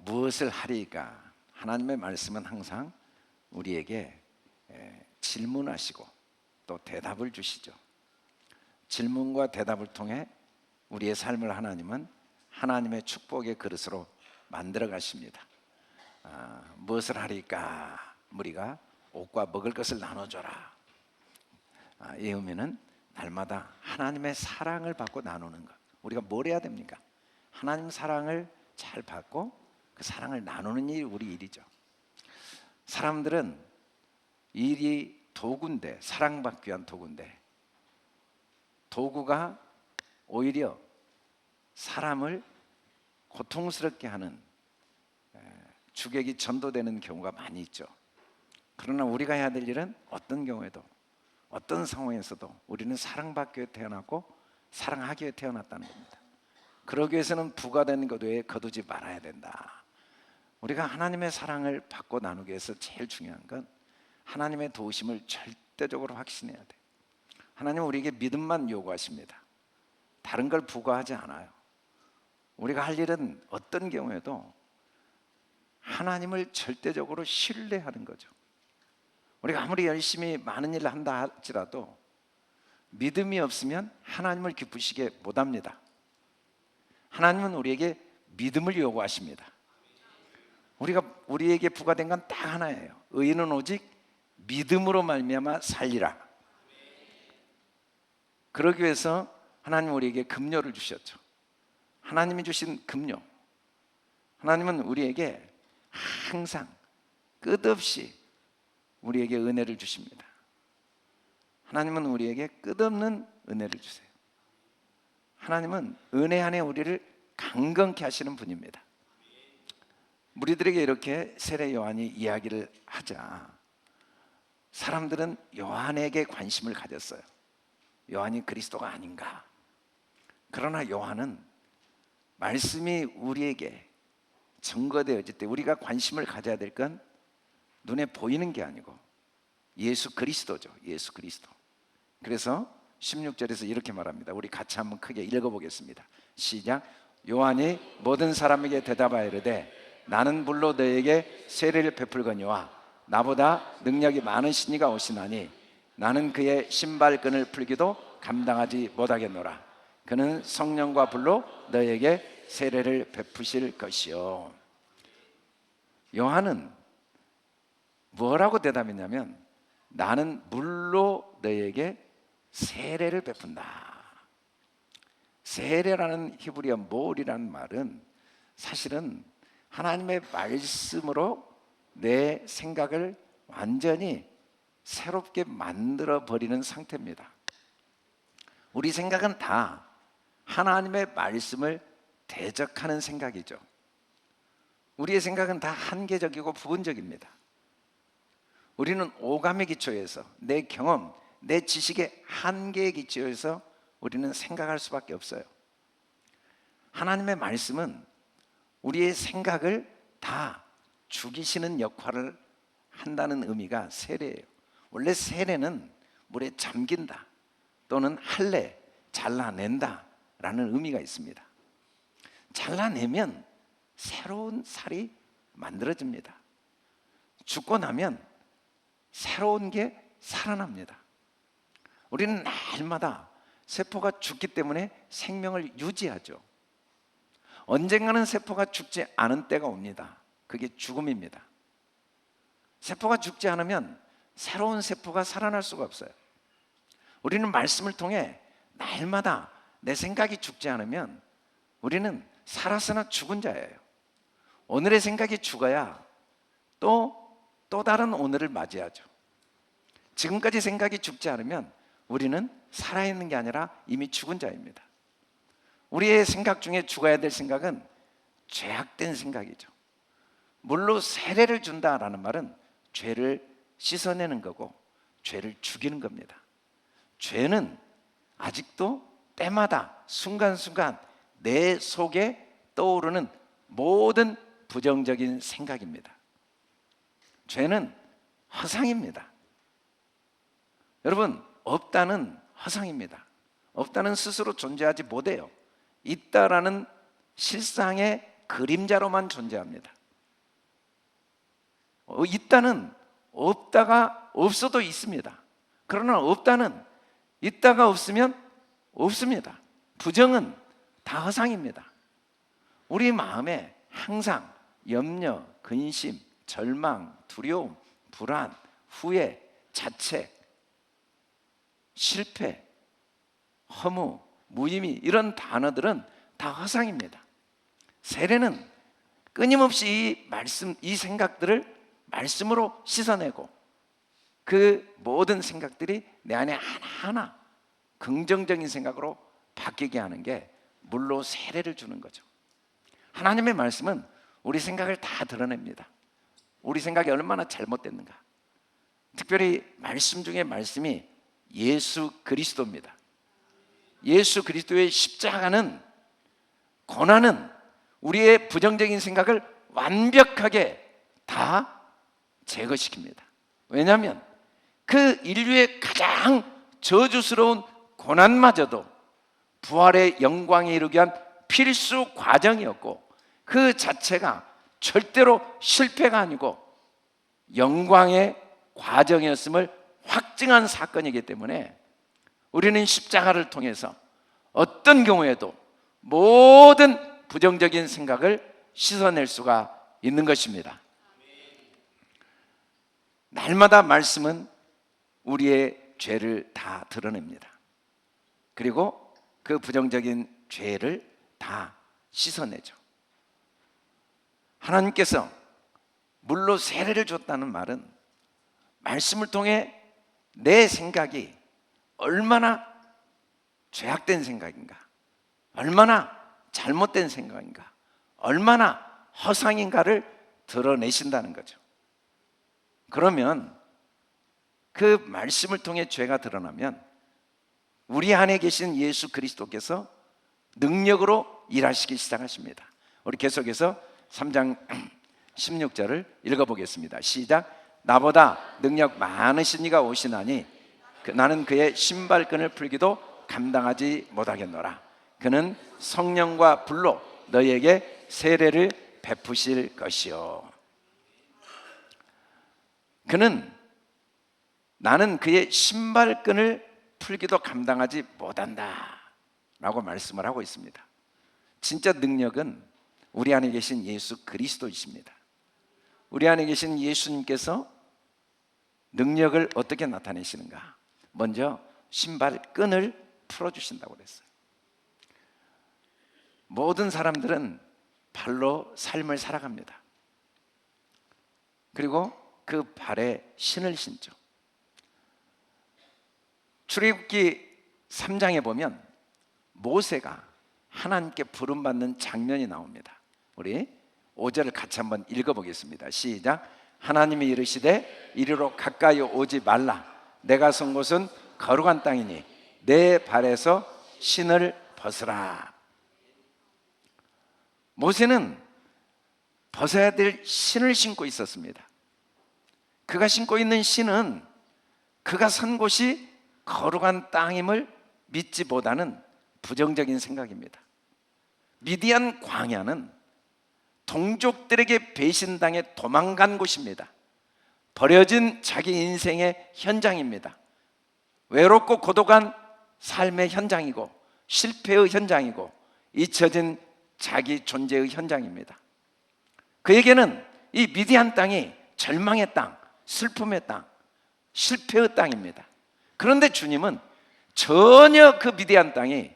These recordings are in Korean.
무엇을 하리까? 하나님의 말씀은 항상 우리에게 질문하시고 또 대답을 주시죠. 질문과 대답을 통해 우리의 삶을 하나님은 하나님의 축복의 그릇으로 만들어 가십니다. 무엇을 하리까? 무리가 옷과 먹을 것을 나눠줘라. 이 의미는 날마다 하나님의 사랑을 받고 나누는 것. 우리가 뭘 해야 됩니까? 하나님 사랑을 잘 받고 그 사랑을 나누는 일이 우리 일이죠. 사람들은 일이 도구인데, 사랑받기 위한 도구인데, 도구가 오히려 사람을 고통스럽게 하는 주객이 전도되는 경우가 많이 있죠. 그러나 우리가 해야 될 일은 어떤 경우에도, 어떤 상황에서도 우리는 사랑받기 위해 태어났고 사랑하기 위해 태어났다는 겁니다. 그러기 위해서는 부과되는 것 외에 거두지 말아야 된다. 우리가 하나님의 사랑을 받고 나누기 위해서 제일 중요한 건 하나님의 도우심을 절대적으로 확신해야 돼. 하나님은 우리에게 믿음만 요구하십니다. 다른 걸 부과하지 않아요. 우리가 할 일은 어떤 경우에도 하나님을 절대적으로 신뢰하는 거죠. 우리가 아무리 열심히 많은 일을 한다 할지라도 믿음이 없으면 하나님을 기쁘시게 못합니다. 하나님은 우리에게 믿음을 요구하십니다. 우리에게 부과된 건 딱 하나예요. 의인은 오직 믿음으로 말미암아 살리라. 그러기 위해서 하나님은 우리에게 급료를 주셨죠. 하나님이 주신 급료, 하나님은 우리에게 항상 끝없이 우리에게 은혜를 주십니다. 하나님은 우리에게 끝없는 은혜를 주세요. 하나님은 은혜 안에 우리를 강건케 하시는 분입니다. 무리들에게 이렇게 세례 요한이 이야기를 하자 사람들은 요한에게 관심을 가졌어요. 요한이 그리스도가 아닌가. 그러나 요한은 말씀이 우리에게 증거되어질 때 우리가 관심을 가져야 될 건 눈에 보이는 게 아니고 예수 그리스도죠. 예수 그리스도. 그래서 16절에서 이렇게 말합니다. 우리 같이 한번 크게 읽어보겠습니다. 시작. 요한이 모든 사람에게 대답하여 이르되 나는 물로 너에게 세례를 베풀거니와 나보다 능력이 많으신 이가 오시나니 나는 그의 신발끈을 풀기도 감당하지 못하겠노라. 그는 성령과 불로 너에게 세례를 베푸실 것이요. 요한은 뭐라고 대답했냐면 나는 물로 너에게 세례를 베푼다. 세례라는 히브리어 몰이라는 말은 사실은 하나님의 말씀으로 내 생각을 완전히 새롭게 만들어 버리는 상태입니다. 우리 생각은 다 하나님의 말씀을 대적하는 생각이죠. 우리의 생각은 다 한계적이고 부분적입니다. 우리는 오감의 기초에서 내 경험, 내 지식의 한계의 기초에서 우리는 생각할 수밖에 없어요. 하나님의 말씀은 우리의 생각을 다 죽이시는 역할을 한다는 의미가 세례예요. 원래 세례는 물에 잠긴다 또는 할례, 잘라낸다 라는 의미가 있습니다. 잘라내면 새로운 살이 만들어집니다. 죽고 나면 새로운 게 살아납니다. 우리는 날마다 세포가 죽기 때문에 생명을 유지하죠. 언젠가는 세포가 죽지 않은 때가 옵니다. 그게 죽음입니다. 세포가 죽지 않으면 새로운 세포가 살아날 수가 없어요. 우리는 말씀을 통해 날마다 내 생각이 죽지 않으면 우리는 살았으나 죽은 자예요. 오늘의 생각이 죽어야 또 다른 오늘을 맞이하죠. 지금까지 생각이 죽지 않으면 우리는 살아있는 게 아니라 이미 죽은 자입니다. 우리의 생각 중에 죽어야 될 생각은 죄악된 생각이죠. 물로 세례를 준다라는 말은 죄를 씻어내는 거고 죄를 죽이는 겁니다. 죄는 아직도 때마다 순간순간 내 속에 떠오르는 모든 부정적인 생각입니다. 죄는 허상입니다. 여러분, 없다는 허상입니다. 없다는 스스로 존재하지 못해요. 있다라는 실상의 그림자로만 존재합니다. 있다는 없다가 없어도 있습니다. 그러나 없다는 있다가 없으면 없습니다. 부정은 다 허상입니다. 우리 마음에 항상 염려, 근심, 절망, 두려움, 불안, 후회, 자책, 실패, 허무, 무의미 이런 단어들은 다 허상입니다. 세례는 끊임없이 이 생각들을 말씀으로 씻어내고 그 모든 생각들이 내 안에 하나하나 긍정적인 생각으로 바뀌게 하는 게 물로 세례를 주는 거죠. 하나님의 말씀은 우리 생각을 다 드러냅니다. 우리 생각이 얼마나 잘못됐는가. 특별히 말씀 중에 말씀이 예수 그리스도입니다. 예수 그리스도의 십자가는, 고난은 우리의 부정적인 생각을 완벽하게 다 제거시킵니다. 왜냐하면 그 인류의 가장 저주스러운 고난마저도 부활의 영광에 이르기 위한 필수 과정이었고, 그 자체가 절대로 실패가 아니고 영광의 과정이었음을 확증한 사건이기 때문에 우리는 십자가를 통해서 어떤 경우에도 모든 부정적인 생각을 씻어낼 수가 있는 것입니다. 날마다 말씀은 우리의 죄를 다 드러냅니다. 그리고 그 부정적인 죄를 다 씻어내죠. 하나님께서 물로 세례를 줬다는 말은 말씀을 통해 내 생각이 얼마나 죄악된 생각인가, 얼마나 잘못된 생각인가, 얼마나 허상인가를 드러내신다는 거죠. 그러면 그 말씀을 통해 죄가 드러나면 우리 안에 계신 예수 그리스도께서 능력으로 일하시기 시작하십니다. 우리 계속해서 3장 16절을 읽어보겠습니다. 시작. 나보다 능력 많으신 이가 오시나니 나는 그의 신발끈을 풀기도 감당하지 못하겠노라. 그는 성령과 불로 너희에게 세례를 베푸실 것이요. 그는 나는 그의 신발끈을 풀기도 감당하지 못한다 라고 말씀을 하고 있습니다. 진짜 능력은 우리 안에 계신 예수 그리스도이십니다. 우리 안에 계신 예수님께서 능력을 어떻게 나타내시는가? 먼저 신발끈을 풀어주신다고 그랬어요. 모든 사람들은 발로 삶을 살아갑니다. 그리고 그 발에 신을 신죠. 출애굽기 3장에 보면 모세가 하나님께 부름받는 장면이 나옵니다. 우리 5절을 같이 한번 읽어보겠습니다. 시작. 하나님이 이르시되 이리로 가까이 오지 말라. 내가 선 곳은 거룩한 땅이니 내 발에서 신을 벗으라. 모세는 벗어야 될 신을 신고 있었습니다. 그가 신고 있는 신은 그가 선 곳이 거룩한 땅임을 믿지보다는 부정적인 생각입니다. 미디안 광야는 동족들에게 배신당해 도망간 곳입니다. 버려진 자기 인생의 현장입니다. 외롭고 고독한 삶의 현장이고 실패의 현장이고 잊혀진 자기 존재의 현장입니다. 그에게는 이 미디안 땅이 절망의 땅, 슬픔의 땅, 실패의 땅입니다. 그런데 주님은 전혀 그 미디안 땅이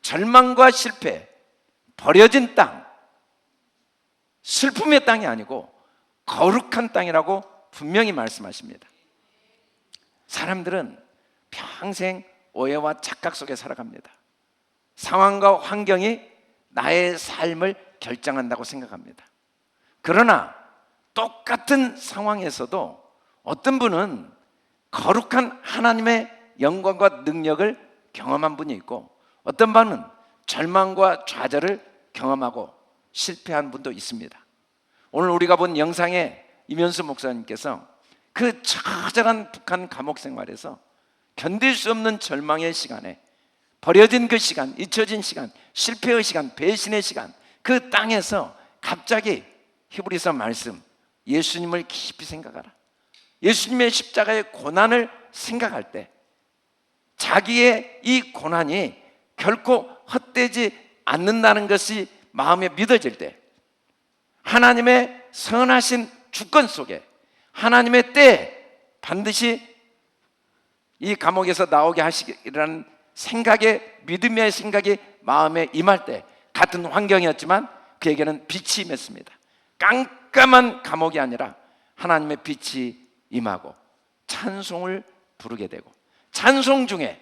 절망과 실패, 버려진 땅, 슬픔의 땅이 아니고 거룩한 땅이라고 분명히 말씀하십니다. 사람들은 평생 오해와 착각 속에 살아갑니다. 상황과 환경이 나의 삶을 결정한다고 생각합니다. 그러나 똑같은 상황에서도 어떤 분은 거룩한 하나님의 영광과 능력을 경험한 분이 있고 어떤 분은 절망과 좌절을 경험하고 실패한 분도 있습니다. 오늘 우리가 본 영상에 이면수 목사님께서 그 처절한 북한 감옥 생활에서 견딜 수 없는 절망의 시간에 버려진 그 시간, 잊혀진 시간, 실패의 시간, 배신의 시간, 그 땅에서 갑자기 히브리서 말씀, 예수님을 깊이 생각하라. 예수님의 십자가의 고난을 생각할 때 자기의 이 고난이 결코 헛되지 않는다는 것이 마음에 믿어질 때, 하나님의 선하신 주권 속에 하나님의 때에 반드시 이 감옥에서 나오게 하시리라는 생각에, 믿음의 생각이 마음에 임할 때, 같은 환경이었지만 그에게는 빛이 임했습니다. 깜깜한 감옥이 아니라 하나님의 빛이 임하고 찬송을 부르게 되고, 찬송 중에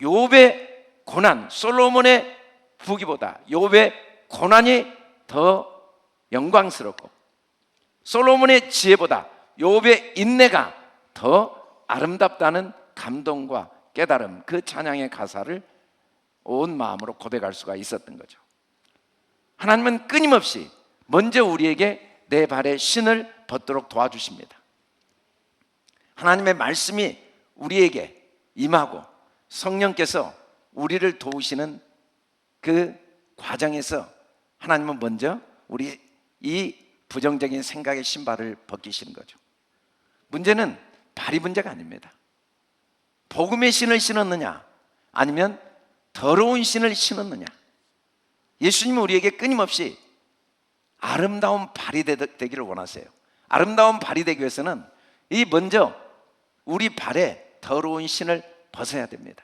욥의 고난, 솔로몬의 부귀보다 욥의 고난이 더 영광스럽고, 솔로몬의 지혜보다 욥의 인내가 더 아름답다는 감동과 깨달음, 그 찬양의 가사를 온 마음으로 고백할 수가 있었던 거죠. 하나님은 끊임없이 먼저 우리에게 내 발에 신을 벗도록 도와주십니다. 하나님의 말씀이 우리에게 임하고 성령께서 우리를 도우시는 그 과정에서 하나님은 먼저 우리 이 부정적인 생각의 신발을 벗기시는 거죠. 문제는 발이 문제가 아닙니다. 복음의 신을 신었느냐 아니면 더러운 신을 신었느냐. 예수님은 우리에게 끊임없이 아름다운 발이 되기를 원하세요. 아름다운 발이 되기 위해서는 이 먼저 우리 발에 더러운 신을 벗어야 됩니다.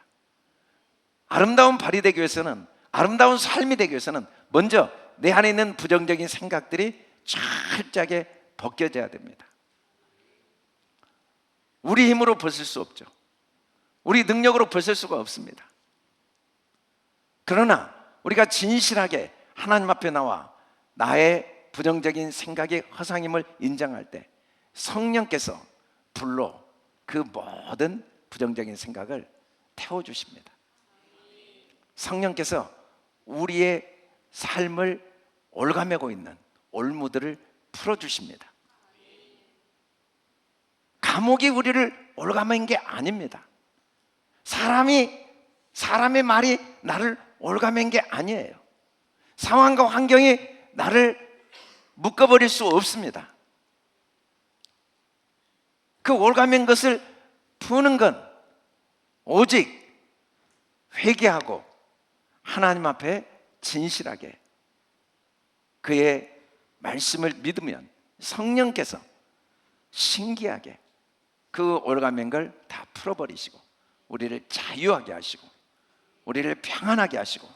아름다운 발이 되기 위해서는, 아름다운 삶이 되기 위해서는 먼저 내 안에 있는 부정적인 생각들이 철저하게 벗겨져야 됩니다. 우리 힘으로 벗을 수 없죠. 우리 능력으로 벗을 수가 없습니다. 그러나 우리가 진실하게 하나님 앞에 나와 나의 부정적인 생각의 허상임을 인정할 때 성령께서 불로 그 모든 부정적인 생각을 태워주십니다. 성령께서 우리의 삶을 올가매고 있는 올무들을 풀어주십니다. 감옥이 우리를 올가맨 게 아닙니다. 사람의 말이 나를 올가맨 게 아니에요. 상황과 환경이 나를 묶어버릴 수 없습니다. 그 올가맨 것을 푸는 건 오직 회개하고 하나님 앞에 진실하게 그의 말씀을 믿으면 성령께서 신기하게 그 올가맨 걸 다 풀어버리시고 우리를 자유하게 하시고 우리를 평안하게 하시고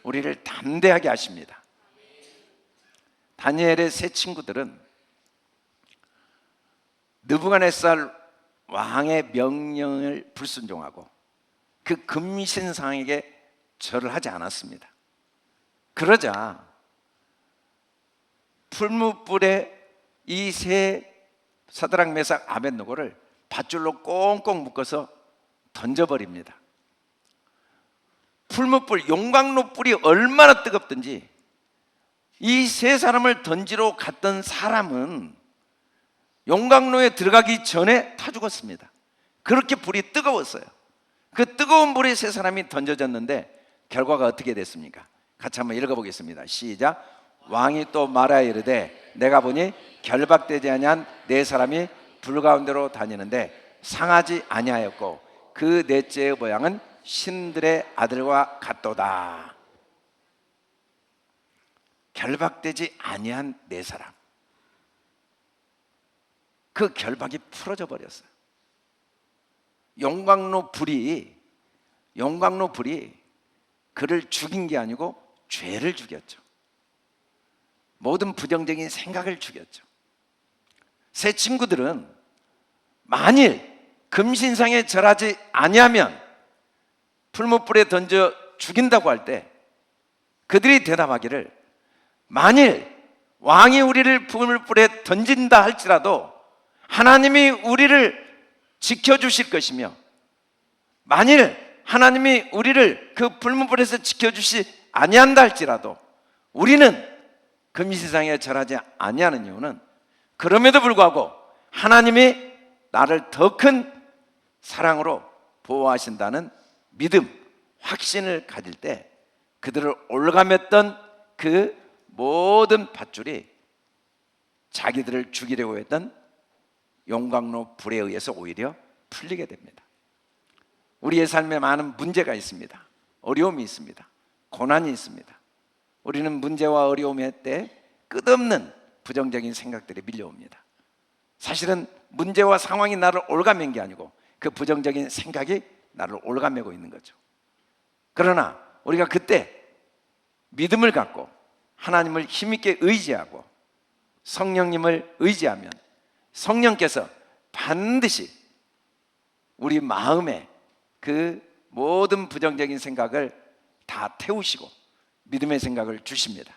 우리를 담대하게 하십니다. 다니엘의 세 친구들은 느부갓네살 왕의 명령을 불순종하고 그 금신상에게 절을 하지 않았습니다. 그러자 풀무불에 이 세 사드락 메삭 아벳느고를 밧줄로 꽁꽁 묶어서 던져버립니다. 풀무불, 용광로 불이 얼마나 뜨겁든지 이 세 사람을 던지러 갔던 사람은 용광로에 들어가기 전에 타 죽었습니다. 그렇게 불이 뜨거웠어요. 그 뜨거운 불에 세 사람이 던져졌는데 결과가 어떻게 됐습니까? 같이 한번 읽어보겠습니다. 시작. 왕이 또 말하여 이르되 내가 보니 결박되지 아니한 네 사람이 불 가운데로 다니는데 상하지 아니하였고 그 넷째의 모양은 신들의 아들과 같도다. 결박되지 아니한 네 사람, 그 결박이 풀어져 버렸어요. 용광로 불이 그를 죽인 게 아니고 죄를 죽였죠. 모든 부정적인 생각을 죽였죠. 세 친구들은 만일 금신상에 절하지 아니하면 풀무불에 던져 죽인다고 할 때 그들이 대답하기를 만일 왕이 우리를 풀무불에 던진다 할지라도 하나님이 우리를 지켜주실 것이며 만일 하나님이 우리를 그 풀무불에서 지켜주시 아니한다 할지라도 우리는 금신상에 절하지 아니하는 이유는 그럼에도 불구하고 하나님이 나를 더 큰 사랑으로 보호하신다는 믿음, 확신을 가질 때 그들을 올가맸던 그 모든 밧줄이 자기들을 죽이려고 했던 용광로 불에 의해서 오히려 풀리게 됩니다. 우리의 삶에 많은 문제가 있습니다. 어려움이 있습니다. 고난이 있습니다. 우리는 문제와 어려움의 때 끝없는 부정적인 생각들이 밀려옵니다. 사실은 문제와 상황이 나를 올가맨 게 아니고 그 부정적인 생각이 나를 올가매고 있는 거죠. 그러나 우리가 그때 믿음을 갖고 하나님을 힘있게 의지하고 성령님을 의지하면 성령께서 반드시 우리 마음에 그 모든 부정적인 생각을 다 태우시고 믿음의 생각을 주십니다.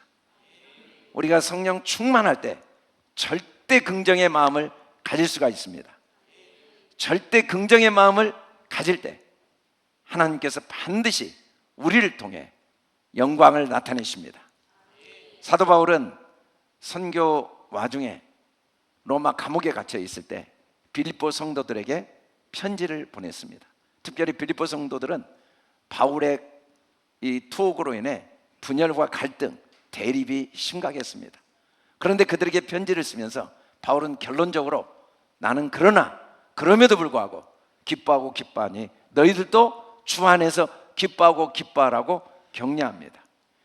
우리가 성령 충만할 때 절대 긍정의 마음을 가질 수가 있습니다. 절대 긍정의 마음을 가질 때 하나님께서 반드시 우리를 통해 영광을 나타내십니다. 사도 바울은 선교 와중에 로마 감옥에 갇혀 있을 때 빌립보 성도들에게 편지를 보냈습니다. 특별히 빌립보 성도들은 바울의 이 투옥으로 인해 분열과 갈등, 대립이 심각했습니다. 그런데 그들에게 편지를 쓰면서 바울은 결론적으로 나는 그럼에도 불구하고 기뻐하고 기뻐하니 너희들도 주 안에서 기뻐하고 기뻐하라고 격려합니다.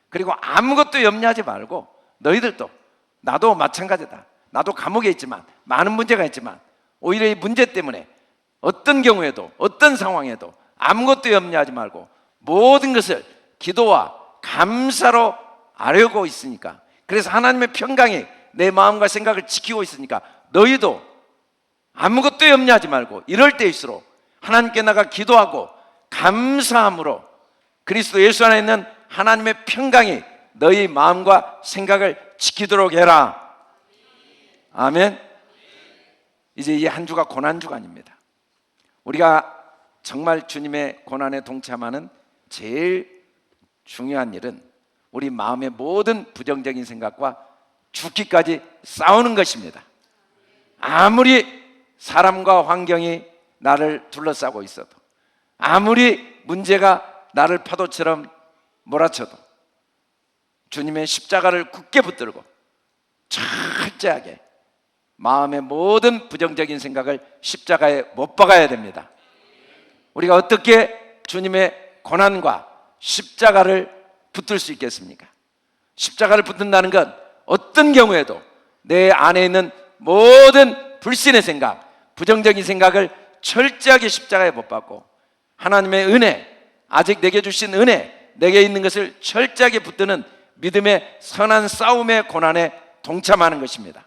그리고 아무것도 염려하지 말고 너희들도, 나도 마찬가지다. 나도 감옥에 있지만 많은 문제가 있지만 오히려 이 문제 때문에 어떤 경우에도 어떤 상황에도 아무것도 염려하지 말고 모든 것을 기도와 감사로 아뢰고 있으니까, 그래서 하나님의 평강이 내 마음과 생각을 지키고 있으니까 너희도 아무것도 염려하지 말고 이럴 때일수록 하나님께 나가 기도하고 감사함으로 그리스도 예수 안에 있는 하나님의 평강이 너희 마음과 생각을 지키도록 해라. 아멘. 이제 이 한 주가 고난주가 아닙니다. 우리가 정말 주님의 고난에 동참하는 제일 중요한 일은 우리 마음의 모든 부정적인 생각과 죽기까지 싸우는 것입니다. 아무리 사람과 환경이 나를 둘러싸고 있어도, 아무리 문제가 나를 파도처럼 몰아쳐도 주님의 십자가를 굳게 붙들고 철저하게 마음의 모든 부정적인 생각을 십자가에 못 박아야 됩니다. 우리가 어떻게 주님의 고난과 십자가를 붙들 수 있겠습니까? 십자가를 붙든다는 건 어떤 경우에도 내 안에 있는 모든 불신의 생각, 부정적인 생각을 철저하게 십자가에 못 박고 하나님의 은혜, 아직 내게 주신 은혜, 내게 있는 것을 철저하게 붙드는 믿음의 선한 싸움의 고난에 동참하는 것입니다.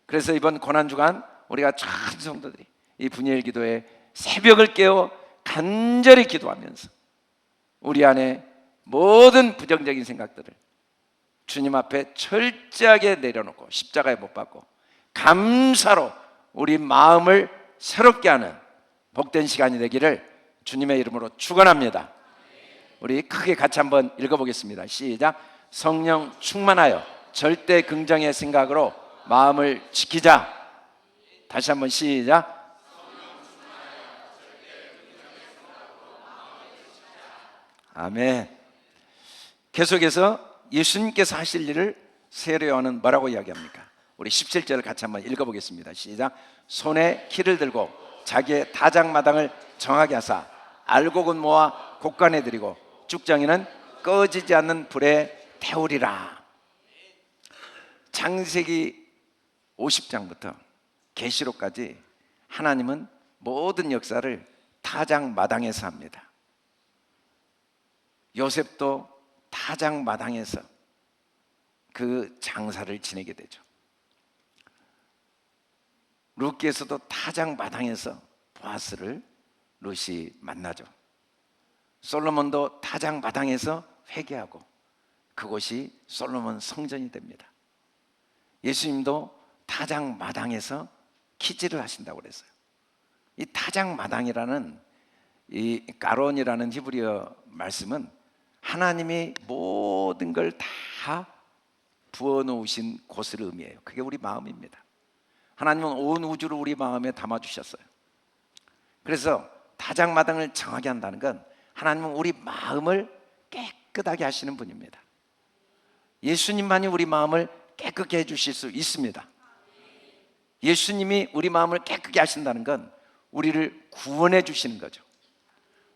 그래서 이번 고난주간 우리가 전 성도들이 이 분열 기도에 새벽을 깨워 간절히 기도하면서 우리 안에 모든 부정적인 생각들을 주님 앞에 철저하게 내려놓고 십자가에 못 박고 감사로 우리 마음을 새롭게 하는 복된 시간이 되기를 주님의 이름으로 축원합니다. 우리 크게 같이 한번 읽어보겠습니다. 시작. 성령 충만하여 절대 긍정의 생각으로 마음을 지키자. 다시 한번 시작. 아멘. 계속해서 예수님께서 하실 일을 세례요한은 뭐라고 이야기합니까? 우리 17절을 같이 한번 읽어보겠습니다. 시작. 손에 키를 들고 자기의 타작마당을 정하게 하사 알곡은 모아 곡간에 들이고 쭉정이는 꺼지지 않는 불에 태우리라. 창세기 50장부터 계시록까지 하나님은 모든 역사를 타작마당에서 합니다. 요셉도 타작마당에서 그 장사를 지내게 되죠. 룻기에서도 타작마당에서 보아스를 룻이 만나죠. 솔로몬도 타작마당에서 회개하고 그곳이 솔로몬 성전이 됩니다. 예수님도 타작마당에서 기지를 하신다고 그랬어요. 이 타작마당이라는 이 가론이라는 히브리어 말씀은 하나님이 모든 걸 다 부어놓으신 곳을 의미해요. 그게 우리 마음입니다. 하나님은 온 우주를 우리 마음에 담아주셨어요. 그래서 타작마당을 정하게 한다는 건 하나님은 우리 마음을 깨끗하게 하시는 분입니다. 예수님만이 우리 마음을 깨끗게 해주실 수 있습니다. 예수님이 우리 마음을 깨끗게 하신다는 건 우리를 구원해 주시는 거죠.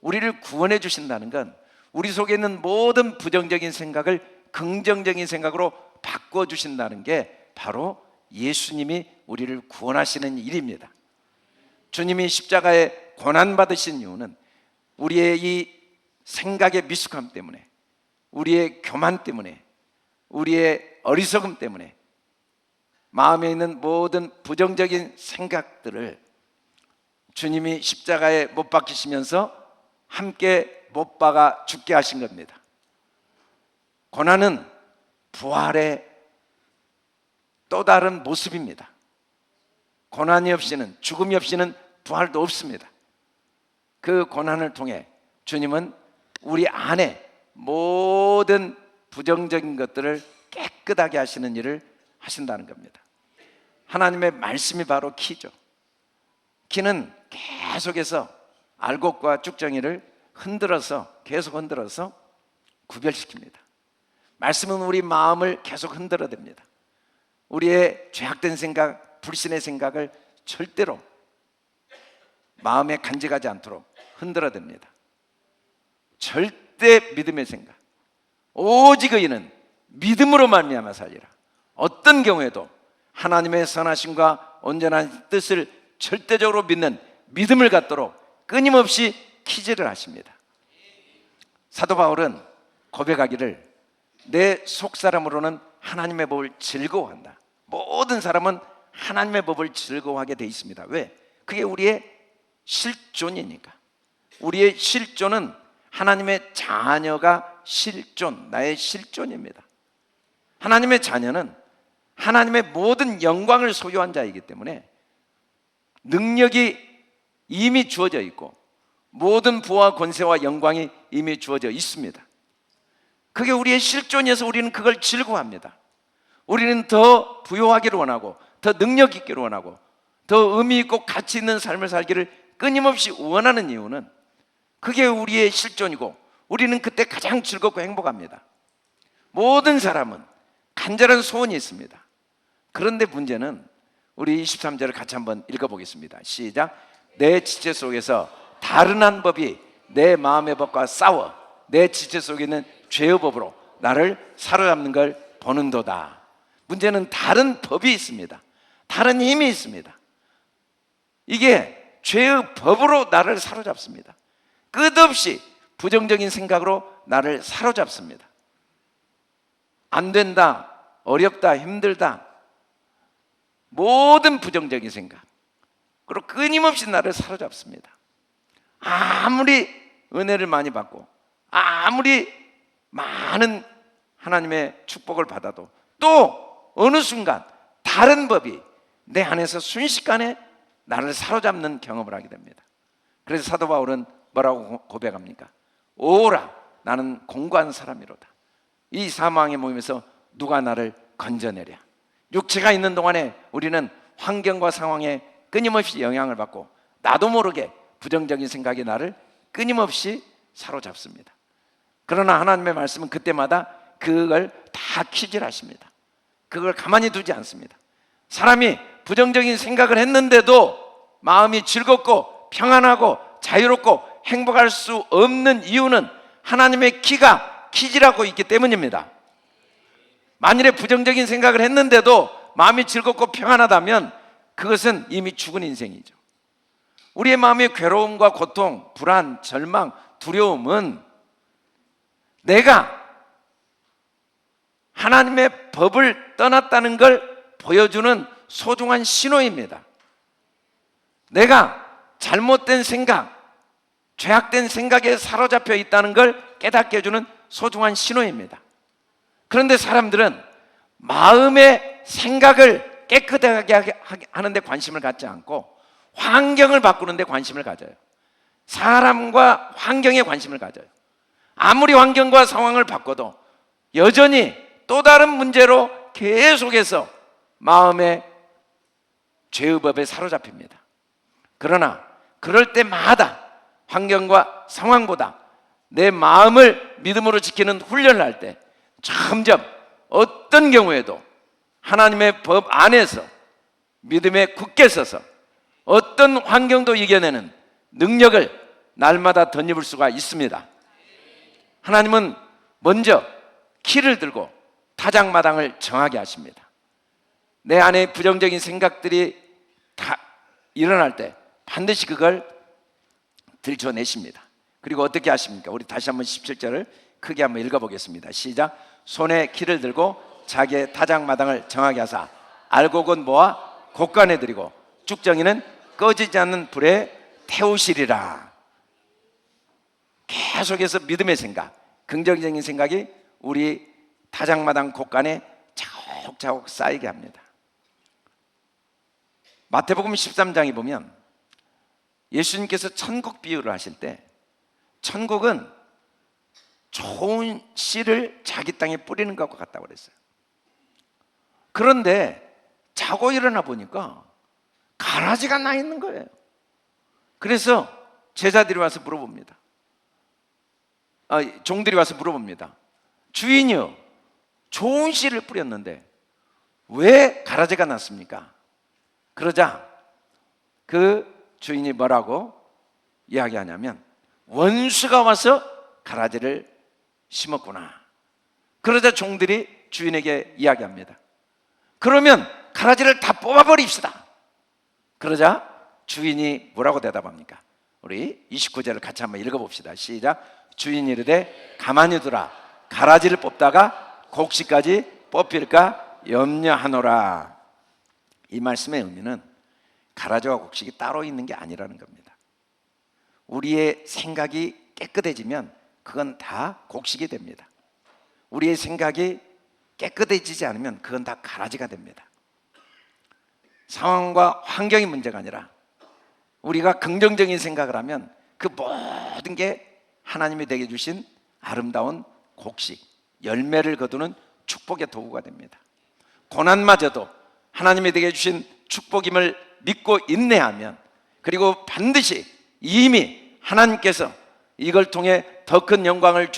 우리를 구원해 주신다는 건 우리 속에 있는 모든 부정적인 생각을 긍정적인 생각으로 바꿔주신다는 게 바로 예수님이 우리를 구원하시는 일입니다. 주님이 십자가에 고난받으신 이유는 우리의 이 생각의 미숙함 때문에, 우리의 교만 때문에, 우리의 어리석음 때문에 마음에 있는 모든 부정적인 생각들을 주님이 십자가에 못 박히시면서 함께 못 박아 죽게 하신 겁니다. 고난은 부활의 또 다른 모습입니다. 고난이 없이는, 죽음이 없이는 부활도 없습니다. 그 고난을 통해 주님은 우리 안에 모든 부정적인 것들을 깨끗하게 하시는 일을 하신다는 겁니다. 하나님의 말씀이 바로 키죠. 키는 계속해서 알곡과 쭉정이를 계속 흔들어서 구별시킵니다. 말씀은 우리 마음을 계속 흔들어댑니다. 우리의 죄악된 생각, 불신의 생각을 절대로 마음에 간직하지 않도록 흔들어댑니다. 절대 믿음의 생각, 오직 의인은 믿음으로 말미암아 살리라. 어떤 경우에도 하나님의 선하심과 온전한 뜻을 절대적으로 믿는 믿음을 갖도록 끊임없이 키질을 하십니다. 사도 바울은 고백하기를 내 속사람으로는 하나님의 법을 즐거워한다. 모든 사람은 하나님의 법을 즐거워하게 돼 있습니다. 왜? 그게 우리의 실존이니까. 우리의 실존은 하나님의 자녀가 실존, 나의 실존입니다. 하나님의 자녀는 하나님의 모든 영광을 소유한 자이기 때문에 능력이 이미 주어져 있고 모든 부와 권세와 영광이 이미 주어져 있습니다. 그게 우리의 실존이어서 우리는 그걸 즐거워합니다. 우리는 더 부유하기를 원하고 더 능력 있기를 원하고 더 의미 있고 가치 있는 삶을 살기를 끊임없이 원하는 이유는 그게 우리의 실존이고 우리는 그때 가장 즐겁고 행복합니다. 모든 사람은 간절한 소원이 있습니다. 그런데 문제는 우리 23절을 같이 한번 읽어보겠습니다. 시작. 내 지체 속에서 다른 한 법이 내 마음의 법과 싸워 내 지체 속에 있는 죄의 법으로 나를 사로잡는 걸 보는도다. 문제는 다른 법이 있습니다. 다른 힘이 있습니다. 이게 죄의 법으로 나를 사로잡습니다. 끝없이 부정적인 생각으로 나를 사로잡습니다. 안 된다, 어렵다, 힘들다, 모든 부정적인 생각, 그리고 끊임없이 나를 사로잡습니다. 아무리 은혜를 많이 받고 아무리 많은 하나님의 축복을 받아도 또 어느 순간 다른 법이 내 안에서 순식간에 나를 사로잡는 경험을 하게 됩니다. 그래서 사도 바울은 뭐라고 고백합니까? 오라, 나는 공고한 사람이로다. 이 사망의 몸에서 누가 나를 건져내랴. 육체가 있는 동안에 우리는 환경과 상황에 끊임없이 영향을 받고 나도 모르게 부정적인 생각이 나를 끊임없이 사로잡습니다. 그러나 하나님의 말씀은 그때마다 그걸 다 키질하십니다. 그걸 가만히 두지 않습니다. 사람이 부정적인 생각을 했는데도 마음이 즐겁고 평안하고 자유롭고 행복할 수 없는 이유는 하나님의 키가 키질하고 있기 때문입니다. 만일에 부정적인 생각을 했는데도 마음이 즐겁고 평안하다면 그것은 이미 죽은 인생이죠. 우리의 마음의 괴로움과 고통, 불안, 절망, 두려움은 내가 하나님의 법을 떠났다는 걸 보여주는 소중한 신호입니다. 내가 잘못된 생각, 죄악된 생각에 사로잡혀 있다는 걸 깨닫게 해주는 소중한 신호입니다. 그런데 사람들은 마음의 생각을 깨끗하게 하는 데 관심을 갖지 않고 환경을 바꾸는 데 관심을 가져요. 사람과 환경에 관심을 가져요. 아무리 환경과 상황을 바꿔도 여전히 또 다른 문제로 계속해서 마음의 죄의 법에 사로잡힙니다. 그러나 그럴 때마다 환경과 상황보다 내 마음을 믿음으로 지키는 훈련을 할 때 점점 어떤 경우에도 하나님의 법 안에서 믿음에 굳게 서서 어떤 환경도 이겨내는 능력을 날마다 덧입을 수가 있습니다. 하나님은 먼저 키를 들고 타작마당을 정하게 하십니다. 내 안에 부정적인 생각들이 다 일어날 때 반드시 그걸 들춰내십니다. 그리고 어떻게 하십니까? 우리 다시 한번 17절을 크게 한번 읽어보겠습니다. 시작. 손에 키를 들고 자기의 타작마당을 정하게 하사 알곡은 모아 곡간에 들이고 쭉정이는 꺼지지 않는 불에 태우시리라. 계속해서 믿음의 생각, 긍정적인 생각이 우리 타작마당 곡간에 차곡차곡 쌓이게 합니다. 마태복음 13장에 보면 예수님께서 천국 비유를 하실 때 천국은 좋은 씨를 자기 땅에 뿌리는 것과 같다고 그랬어요. 그런데 자고 일어나 보니까 가라지가 나 있는 거예요. 그래서 제자들이 와서 물어봅니다. 종들이 와서 물어봅니다. 주인이요, 좋은 씨를 뿌렸는데 왜 가라지가 났습니까? 그러자 그 주인이 뭐라고 이야기하냐면 원수가 와서 가라지를 심었구나. 그러자 종들이 주인에게 이야기합니다. 그러면 가라지를 다 뽑아버립시다. 그러자 주인이 뭐라고 대답합니까? 우리 29절을 같이 한번 읽어봅시다. 시작. 주인이 이르되 가만히 두라. 가라지를 뽑다가 곡식까지 뽑힐까 염려하노라. 이 말씀의 의미는 가라지와 곡식이 따로 있는 게 아니라는 겁니다. 우리의 생각이 깨끗해지면 그건 다 곡식이 됩니다. 우리의 생각이 깨끗해지지 않으면 그건 다 가라지가 됩니다. 상황과 환경이 문제가 아니라 우리가 긍정적인 생각을 하면 그 모든 게 하나님이 되게 주신 아름다운 곡식, 열매를 거두는 축복의 도구가 됩니다. 고난마저도 하나님이 되게 주신 축복임을 믿고 인내하면, 그리고 반드시 이미 하나님께서 이걸 통해 더 큰 영광을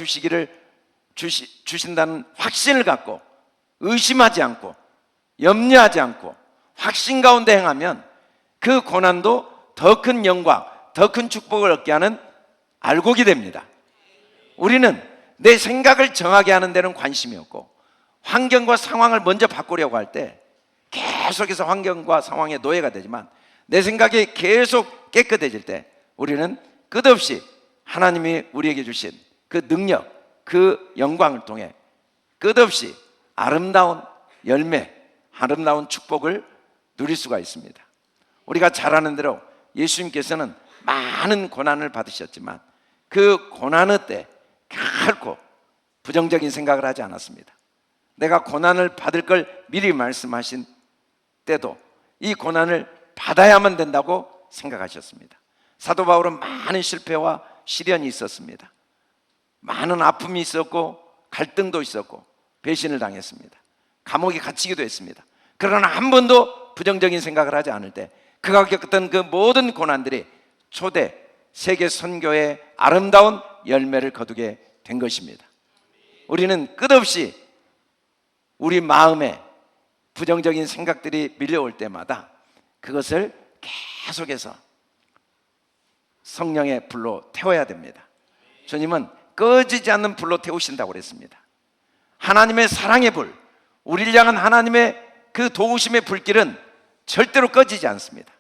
주신다는 확신을 갖고 의심하지 않고 염려하지 않고 확신 가운데 행하면 그 고난도 더 큰 영광, 더 큰 축복을 얻게 하는 알곡이 됩니다. 우리는 내 생각을 정하게 하는 데는 관심이 없고 환경과 상황을 먼저 바꾸려고 할 때 계속해서 환경과 상황의 노예가 되지만, 내 생각이 계속 깨끗해질 때 우리는 끝없이 하나님이 우리에게 주신 그 능력, 그 영광을 통해 끝없이 아름다운 열매, 아름다운 축복을 누릴 수가 있습니다. 우리가 잘 아는 대로 예수님께서는 많은 고난을 받으셨지만 그 고난의 때 결코 부정적인 생각을 하지 않았습니다. 내가 고난을 받을 걸 미리 말씀하신 때도 이 고난을 받아야만 된다고 생각하셨습니다. 사도 바울은 많은 실패와 시련이 있었습니다. 많은 아픔이 있었고 갈등도 있었고 배신을 당했습니다. 감옥에 갇히기도 했습니다. 그러나 한 번도 부정적인 생각을 하지 않을 때 그가 겪었던 그 모든 고난들이 초대 세계 선교의 아름다운 열매를 거두게 된 것입니다. 우리는 끝없이 우리 마음에 부정적인 생각들이 밀려올 때마다 그것을 계속해서 성령의 불로 태워야 됩니다. 주님은 꺼지지 않는 불로 태우신다고 그랬습니다. 하나님의 사랑의 불, 우리를 향한 하나님의 그 도우심의 불길은 절대로 꺼지지 않습니다.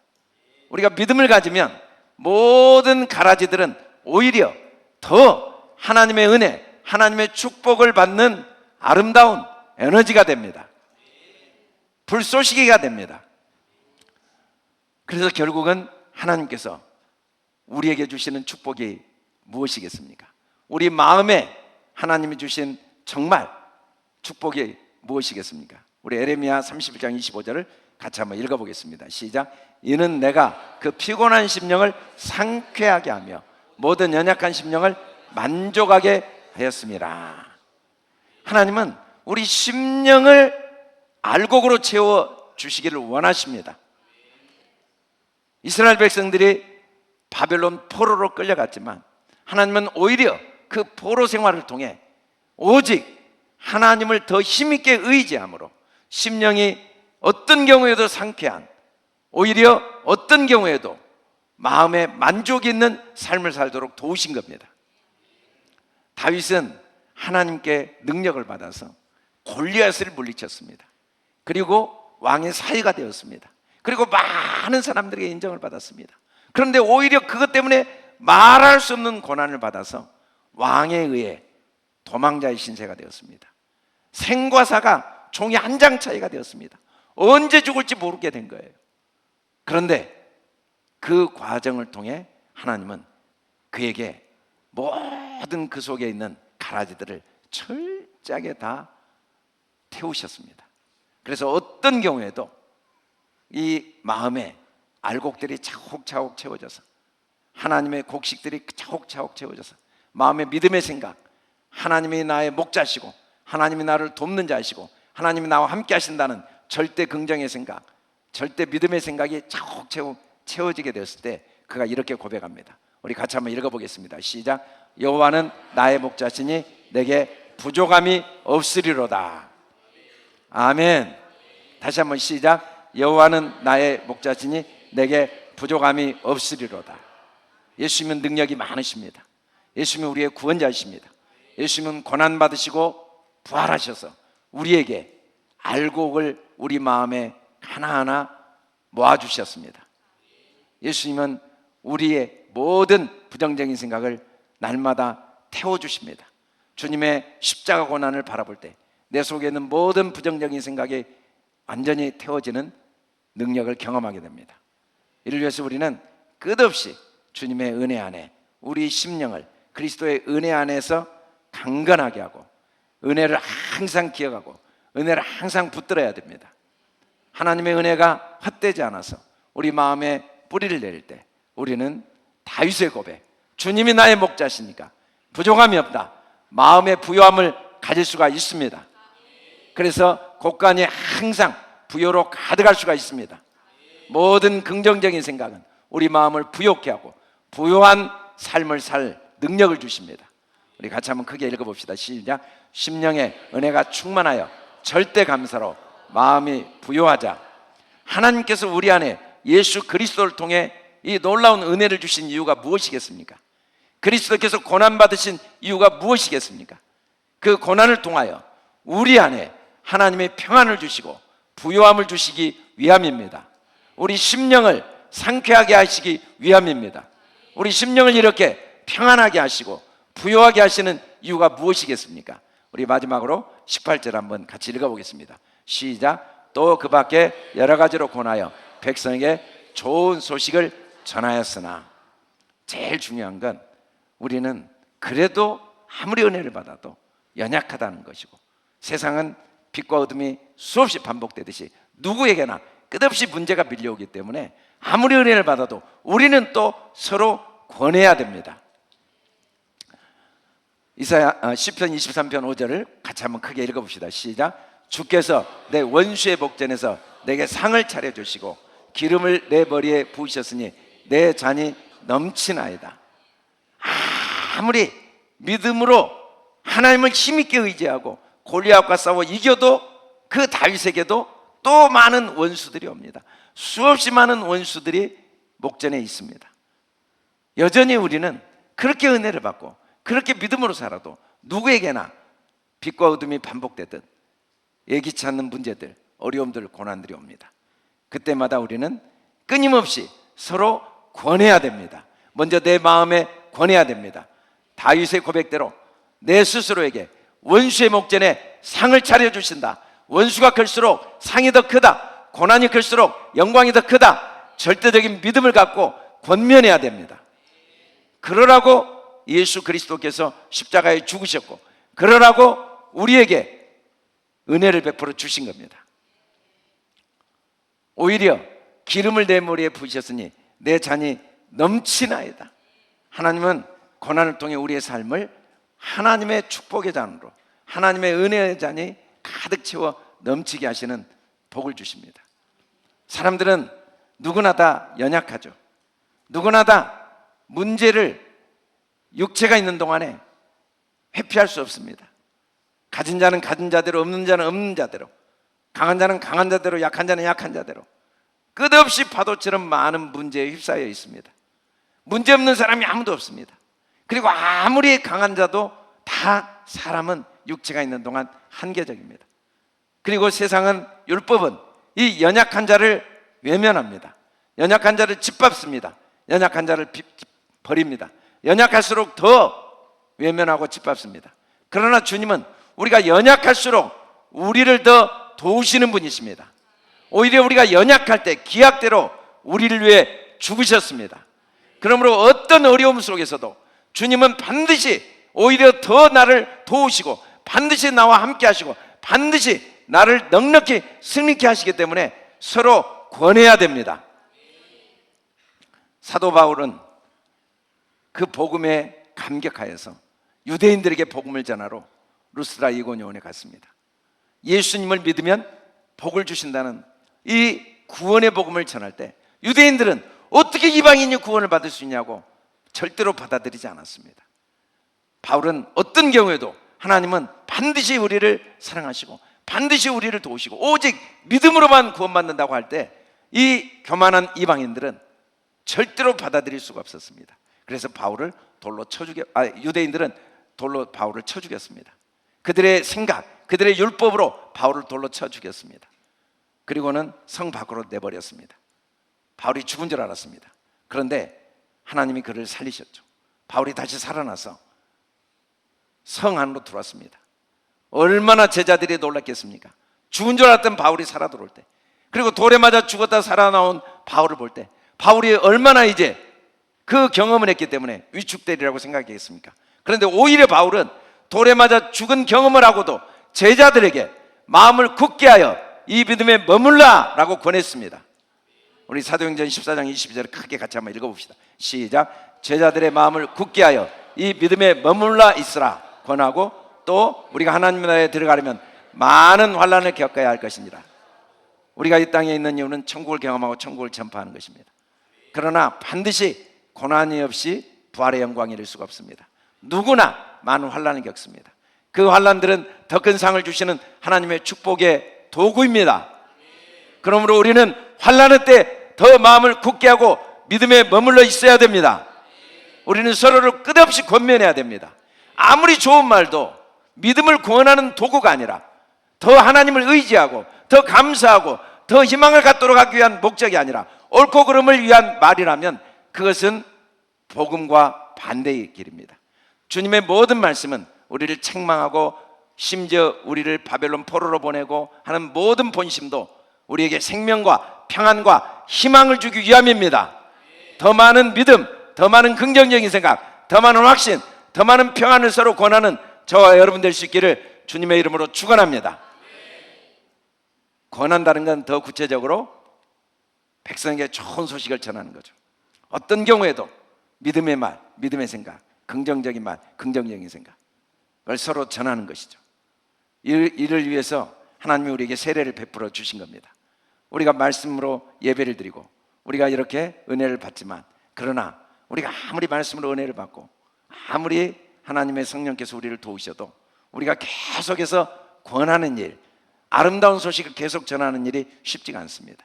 우리가 믿음을 가지면 모든 가라지들은 오히려 더 하나님의 은혜, 하나님의 축복을 받는 아름다운 에너지가 됩니다. 불쏘시개가 됩니다. 그래서 결국은 하나님께서 우리에게 주시는 축복이 무엇이겠습니까? 우리 마음에 하나님이 주신 정말 축복이 무엇이겠습니까? 우리 에레미야 31장 25절을 같이 한번 읽어보겠습니다. 시작. 이는 내가 그 피곤한 심령을 상쾌하게 하며 모든 연약한 심령을 만족하게 하였습니다. 하나님은 우리 심령을 알곡으로 채워주시기를 원하십니다. 이스라엘 백성들이 바벨론 포로로 끌려갔지만 하나님은 오히려 그 포로 생활을 통해 오직 하나님을 더 힘있게 의지함으로 심령이 어떤 경우에도 상쾌한, 오히려 어떤 경우에도 마음에 만족이 있는 삶을 살도록 도우신 겁니다. 다윗은 하나님께 능력을 받아서 골리앗을 물리쳤습니다. 그리고 왕의 사위가 되었습니다. 그리고 많은 사람들에게 인정을 받았습니다. 그런데 오히려 그것 때문에 말할 수 없는 고난을 받아서 왕에 의해 도망자의 신세가 되었습니다. 생과 사가 종이 한 장 차이가 되었습니다. 언제 죽을지 모르게 된 거예요. 그런데 그 과정을 통해 하나님은 그에게 모든 그 속에 있는 가라지들을 철저하게 다 태우셨습니다. 그래서 어떤 경우에도 이 마음에 알곡들이 차곡차곡 채워져서, 하나님의 곡식들이 차곡차곡 채워져서 마음의 믿음의 생각, 하나님이 나의 목자시고 하나님이 나를 돕는 자시고 하나님이 나와 함께 하신다는 절대 긍정의 생각, 절대 믿음의 생각이 차곡차곡 채워지게 되었을 때 그가 이렇게 고백합니다. 우리 같이 한번 읽어보겠습니다. 시작. 여호와는 나의 목자시니 내게 부족함이 없으리로다. 아멘. 다시 한번 시작. 여호와는 나의 목자시니 내게 부족함이 없으리로다. 예수님은 능력이 많으십니다. 예수님은 우리의 구원자이십니다. 예수님은 고난받으시고 부활하셔서 우리에게 알곡을 우리 마음에 하나하나 모아주셨습니다. 예수님은 우리의 모든 부정적인 생각을 날마다 태워주십니다. 주님의 십자가 고난을 바라볼 때 내 속에 있는 모든 부정적인 생각이 완전히 태워지는 능력을 경험하게 됩니다. 이를 위해서 우리는 끝없이 주님의 은혜 안에 우리 심령을 그리스도의 은혜 안에서 강건하게 하고 은혜를 항상 기억하고 은혜를 항상 붙들어야 됩니다. 하나님의 은혜가 헛되지 않아서 우리 마음에 뿌리를 내릴 때 우리는 다윗의 고백, 주님이 나의 목자시니까 부족함이 없다, 마음의 부요함을 가질 수가 있습니다. 그래서 곳간이 항상 부요로 가득할 수가 있습니다. 모든 긍정적인 생각은 우리 마음을 부요케 하고 부요한 삶을 살 능력을 주십니다. 우리 같이 한번 크게 읽어봅시다. 시작. 심령의 은혜가 충만하여 절대 감사로 마음이 부요하자. 하나님께서 우리 안에 예수 그리스도를 통해 이 놀라운 은혜를 주신 이유가 무엇이겠습니까? 그리스도께서 고난받으신 이유가 무엇이겠습니까? 그 고난을 통하여 우리 안에 하나님의 평안을 주시고 부요함을 주시기 위함입니다. 우리 심령을 상쾌하게 하시기 위함입니다. 우리 심령을 이렇게 평안하게 하시고 부요하게 하시는 이유가 무엇이겠습니까? 우리 마지막으로 18절 한번 같이 읽어보겠습니다. 시작. 또 그 밖에 여러 가지로 권하여 백성에게 좋은 소식을 전하였으나, 제일 중요한 건 우리는 그래도 아무리 은혜를 받아도 연약하다는 것이고, 세상은 빛과 어둠이 수없이 반복되듯이 누구에게나 끝없이 문제가 밀려오기 때문에 아무리 은혜를 받아도 우리는 또 서로 권해야 됩니다. 시편 23편 5절을 같이 한번 크게 읽어봅시다. 시작. 주께서 내 원수의 복전에서 내게 상을 차려주시고 기름을 내 머리에 부으셨으니 내 잔이 넘치나이다. 아무리 믿음으로 하나님을 힘있게 의지하고 골리앗과 싸워 이겨도 그 다윗에게도 또 많은 원수들이 옵니다. 수없이 많은 원수들이 목전에 있습니다. 여전히 우리는 그렇게 은혜를 받고 그렇게 믿음으로 살아도 누구에게나 빛과 어둠이 반복되듯 예기치 않는 문제들, 어려움들, 고난들이 옵니다. 그때마다 우리는 끊임없이 서로 권해야 됩니다. 먼저 내 마음에 권해야 됩니다. 다윗의 고백대로 내 스스로에게 원수의 목전에 상을 차려주신다. 원수가 클수록 상이 더 크다. 고난이 클수록 영광이 더 크다. 절대적인 믿음을 갖고 권면해야 됩니다. 그러라고 예수 그리스도께서 십자가에 죽으셨고, 그러라고 우리에게 은혜를 베풀어 주신 겁니다. 오히려 기름을 내 머리에 부으셨으니 내 잔이 넘치나이다. 하나님은 고난을 통해 우리의 삶을 하나님의 축복의 잔으로, 하나님의 은혜의 잔이 가득 채워 넘치게 하시는 복을 주십니다. 사람들은 누구나 다 연약하죠. 누구나 다 문제를 육체가 있는 동안에 회피할 수 없습니다. 가진 자는 가진 자대로, 없는 자는 없는 자대로, 강한 자는 강한 자대로, 약한 자는 약한 자대로 끝없이 파도처럼 많은 문제에 휩싸여 있습니다. 문제 없는 사람이 아무도 없습니다. 그리고 아무리 강한 자도 다 사람은 육체가 있는 동안 한계적입니다. 그리고 세상은, 율법은 이 연약한 자를 외면합니다. 연약한 자를 짓밟습니다. 연약한 자를 버립니다. 연약할수록 더 외면하고 짓밟습니다. 그러나 주님은 우리가 연약할수록 우리를 더 도우시는 분이십니다. 오히려 우리가 연약할 때 기약대로 우리를 위해 죽으셨습니다. 그러므로 어떤 어려움 속에서도 주님은 반드시 오히려 더 나를 도우시고, 반드시 나와 함께 하시고, 반드시 나를 넉넉히 승리케 하시기 때문에 서로 권해야 됩니다. 사도 바울은 그 복음에 감격하여서 유대인들에게 복음을 전하러 루스드라 이고니온에 갔습니다. 예수님을 믿으면 복을 주신다는 이 구원의 복음을 전할 때 유대인들은 어떻게 이방인이 구원을 받을 수 있냐고 절대로 받아들이지 않았습니다. 바울은 어떤 경우에도 하나님은 반드시 우리를 사랑하시고 반드시 우리를 도우시고 오직 믿음으로만 구원받는다고 할 때 이 교만한 이방인들은 절대로 받아들일 수가 없었습니다. 그래서 바울을 돌로 유대인들은 돌로 바울을 쳐 죽였습니다. 그들의 생각, 그들의 율법으로 바울을 돌로 쳐 죽였습니다. 그리고는 성 밖으로 내버렸습니다. 바울이 죽은 줄 알았습니다. 그런데 하나님이 그를 살리셨죠. 바울이 다시 살아나서 성 안으로 들어왔습니다. 얼마나 제자들이 놀랐겠습니까? 죽은 줄 알았던 바울이 살아 들어올 때, 그리고 돌에 맞아 죽었다 살아나온 바울을 볼 때 바울이 얼마나 이제 그 경험을 했기 때문에 위축되리라고 생각했겠습니까? 그런데 오히려 바울은 돌에 맞아 죽은 경험을 하고도 제자들에게 마음을 굳게 하여 이 믿음에 머물라 라고 권했습니다. 우리 사도행전 14장 22절을 크게 같이 한번 읽어봅시다. 시작. 제자들의 마음을 굳게 하여 이 믿음에 머물라 있으라 권하고, 또 우리가 하나님 나라에 들어가려면 많은 환난을 겪어야 할 것이니라. 우리가 이 땅에 있는 이유는 천국을 경험하고 천국을 전파하는 것입니다. 그러나 반드시 고난이 없이 부활의 영광이 이룰 수가 없습니다. 누구나 많은 환난을 겪습니다. 그 환난들은 더 큰 상을 주시는 하나님의 축복의 도구입니다. 그러므로 우리는 환난의 때 더 마음을 굳게 하고 믿음에 머물러 있어야 됩니다. 우리는 서로를 끝없이 권면해야 됩니다. 아무리 좋은 말도 믿음을 구원하는 도구가 아니라 더 하나님을 의지하고 더 감사하고 더 희망을 갖도록 하기 위한 목적이 아니라 옳고 그름을 위한 말이라면 그것은 복음과 반대의 길입니다. 주님의 모든 말씀은 우리를 책망하고 심지어 우리를 바벨론 포로로 보내고 하는 모든 본심도 우리에게 생명과 평안과 희망을 주기 위함입니다. 더 많은 믿음, 더 많은 긍정적인 생각, 더 많은 확신, 더 많은 평안을 서로 권하는 저와 여러분 될 수 있기를 주님의 이름으로 축원합니다. 권한다는 건 더 구체적으로 백성에게 좋은 소식을 전하는 거죠. 어떤 경우에도 믿음의 말, 믿음의 생각, 긍정적인 말, 긍정적인 생각, 그걸 서로 전하는 것이죠. 이를 위해서 하나님이 우리에게 세례를 베풀어 주신 겁니다. 우리가 말씀으로 예배를 드리고 우리가 이렇게 은혜를 받지만, 그러나 우리가 아무리 말씀으로 은혜를 받고 아무리 하나님의 성령께서 우리를 도우셔도 우리가 계속해서 권하는 일, 아름다운 소식을 계속 전하는 일이 쉽지가 않습니다.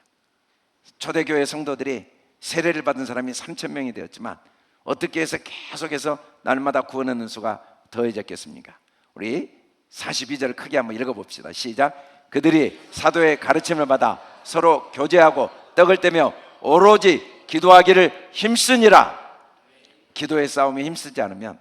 초대교회 성도들이 세례를 받은 사람이 3,000명이 되었지만 어떻게 해서 계속해서 날마다 구원하는 수가 더해졌겠습니까? 우리 42절을 크게 한번 읽어봅시다. 시작. 그들이 사도의 가르침을 받아 서로 교제하고 떡을 떼며 오로지 기도하기를 힘쓰니라. 기도의 싸움에 힘쓰지 않으면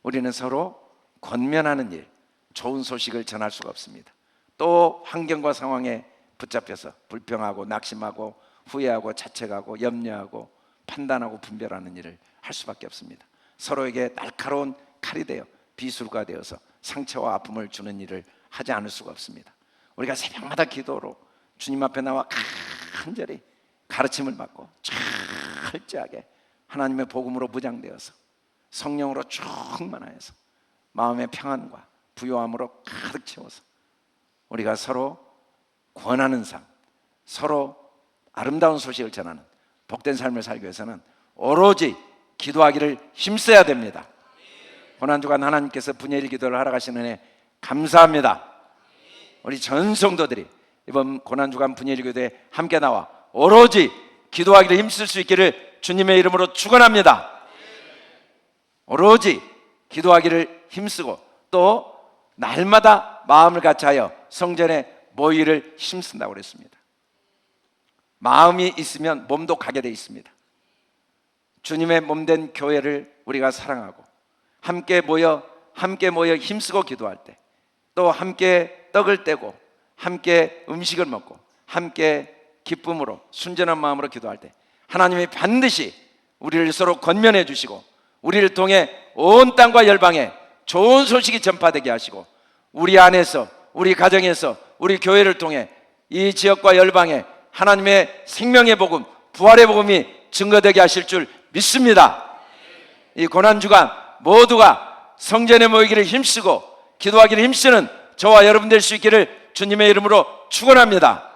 우리는 서로 권면하는 일, 좋은 소식을 전할 수가 없습니다. 또 환경과 상황에 붙잡혀서 불평하고 낙심하고 후회하고 자책하고 염려하고 판단하고 분별하는 일을 할 수밖에 없습니다. 서로에게 날카로운 칼이 되어 비수가 되어서 상처와 아픔을 주는 일을 하지 않을 수가 없습니다. 우리가 새벽마다 기도로 주님 앞에 나와 간절히 가르침을 받고 철저하게 하나님의 복음으로 무장되어서 성령으로 충만하여서 마음의 평안과 부요함으로 가득 채워서 우리가 서로 권하는 삶, 서로 아름다운 소식을 전하는 복된 삶을 살기 위해서는 오로지 기도하기를 힘써야 됩니다. 고난주간 하나님께서 분야일 기도를 하러 가시는 애 감사합니다. 우리 전 성도들이 이번 고난주간 분열교대에 함께 나와 오로지 기도하기를 힘쓸 수 있기를 주님의 이름으로 축원합니다. 오로지 기도하기를 힘쓰고 또 날마다 마음을 같이하여 성전에 모이기를 힘쓴다고 그랬습니다. 마음이 있으면 몸도 가게 돼 있습니다. 주님의 몸된 교회를 우리가 사랑하고 함께 모여 힘쓰고 기도할 때, 또 함께 떡을 떼고 함께 음식을 먹고 함께 기쁨으로 순전한 마음으로 기도할 때 하나님이 반드시 우리를 서로 권면해 주시고 우리를 통해 온 땅과 열방에 좋은 소식이 전파되게 하시고 우리 안에서, 우리 가정에서, 우리 교회를 통해 이 지역과 열방에 하나님의 생명의 복음, 부활의 복음이 증거되게 하실 줄 믿습니다. 이 고난주간 모두가 성전에 모이기를 힘쓰고 기도하기를 힘쓰는 저와 여러분 될 수 있기를 주님의 이름으로 축원합니다.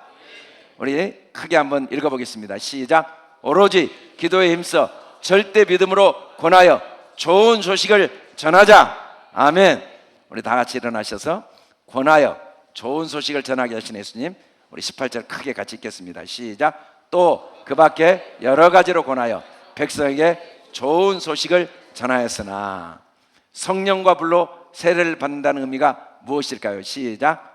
우리 크게 한번 읽어보겠습니다. 시작. 오로지 기도에 힘써 절대 믿음으로 권하여 좋은 소식을 전하자. 아멘. 우리 다 같이 일어나셔서 권하여 좋은 소식을 전하게 하신 예수님, 우리 18절 크게 같이 읽겠습니다. 시작. 또 그 밖에 여러 가지로 권하여 백성에게 좋은 소식을 전하였으나. 성령과 불로 세례를 받는다는 의미가 무엇일까요? 시작.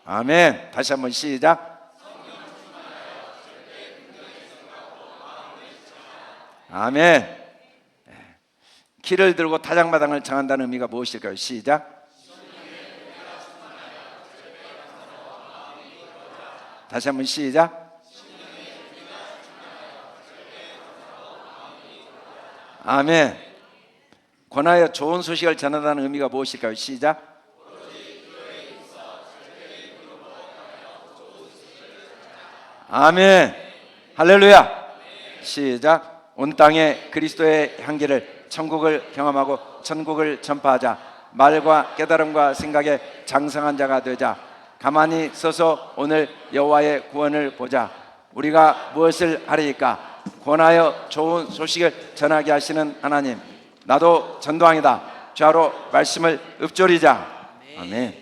아멘. 다시 한번 시작. 아멘. 키를 들고 타작마당을 청한다는 의미가 무엇일까요? 시작. 다시 한번 시작. 아멘. 권하여 좋은 소식을 전하다는 의미가 무엇일까요? 시작. 아멘. 할렐루야. 시작. 온 땅에 그리스도의 향기를, 천국을 경험하고 천국을 전파하자. 말과 깨달음과 생각에 장성한 자가 되자. 가만히 서서 오늘 여호와의 구원을 보자. 우리가 무엇을 하리이까? 권하여 좋은 소식을 전하게 하시는 하나님, 나도 전도왕이다. 좌로 말씀을 읊조리자. 아멘.